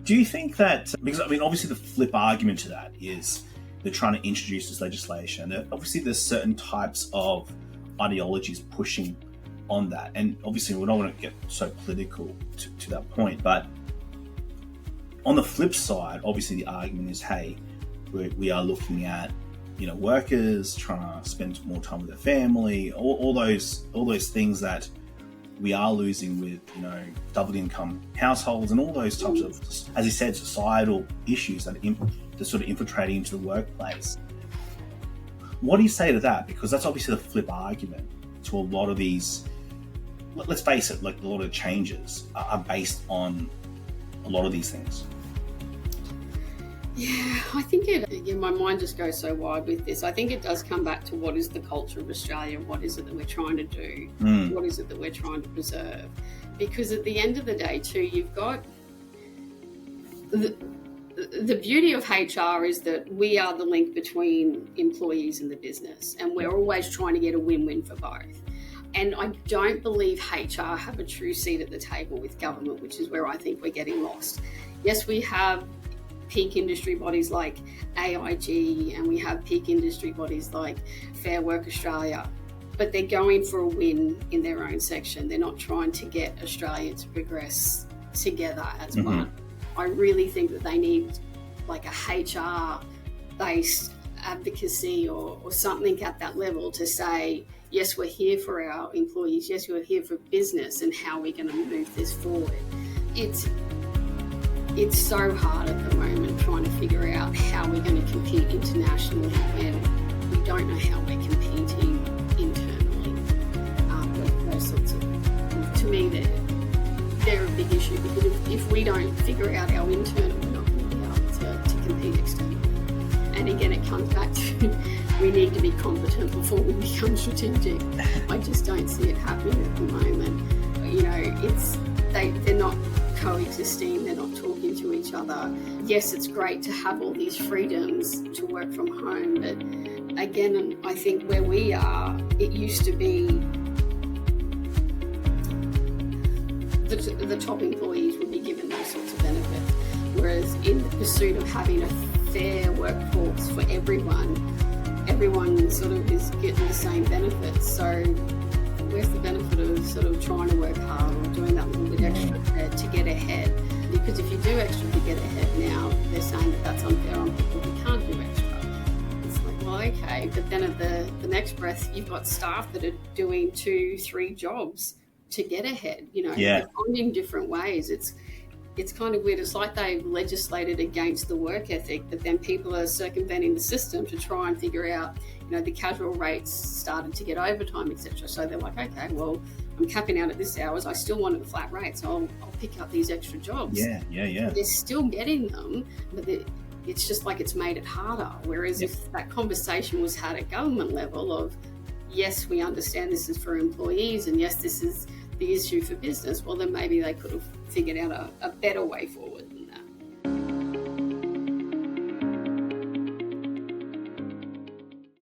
Do you think that, because I mean, obviously the flip argument to that is they're trying to introduce this legislation. Obviously there's certain types of ideologies pushing on that. And obviously we don't want to get so political to that point. But on the flip side, obviously the argument is, hey, we are looking at, workers trying to spend more time with their family, all those things that we are losing with, double income households and all those types of, as you said, societal issues that are sort of infiltrating into the workplace. What do you say to that? Because that's obviously the flip argument to a lot of these, let's face it, like a lot of changes are based on a lot of these things. Yeah, I think my mind just goes so wide with this. I think it does come back to what is the culture of Australia, what is it that we're trying to do, what is it that we're trying to preserve. Because at the end of the day too, you've got the beauty of HR is that we are the link between employees and the business, and we're always trying to get a win-win for both. And I don't believe HR have a true seat at the table with government, which is where I think we're getting lost. Yes, we have peak industry bodies like AIG, and we have peak industry bodies like Fair Work Australia, but they're going for a win in their own section. They're not trying to get Australia to progress together as one. I really think that they need like a HR-based advocacy or something at that level to say, yes, we're here for our employees, yes, we're here for business, and how we're going to move this forward. It's so hard at the moment trying to figure out how we're going to compete internationally when we don't know how we're competing internally. Those sorts of, to me, they're a big issue, because if we don't figure out our internal, we're not going to be able to compete externally. And again, it comes back to we need to be competent before we become strategic. I just don't see it happening at the moment. They're not coexisting, they're not talking to each other. Yes, it's great to have all these freedoms to work from home, but again, I think where we are, it used to be the top employees would be given those sorts of benefits, whereas in the pursuit of having a fair workforce for everyone sort of is getting the same benefits. So where's the benefit of sort of trying to work hard or doing that little bit extra to get ahead? Because if you do extra to get ahead now, they're saying that that's unfair on people who can't do extra. It's like, well, okay, but then at the next breath, you've got staff that are doing 2-3 jobs to get ahead. They're finding different ways. It's kind of weird. It's like they've legislated against the work ethic, but then people are circumventing the system to try and figure out, the casual rates started to get overtime, etc. So they're like, okay, well, I'm capping out at this hours. I still want a flat rate, so I'll pick up these extra jobs. Yeah. They're still getting them, but it's just like it's made it harder. Whereas if that conversation was had at government level of, yes, we understand this is for employees, and yes, this is the issue for business, well, then maybe they could have figured out a better way forward.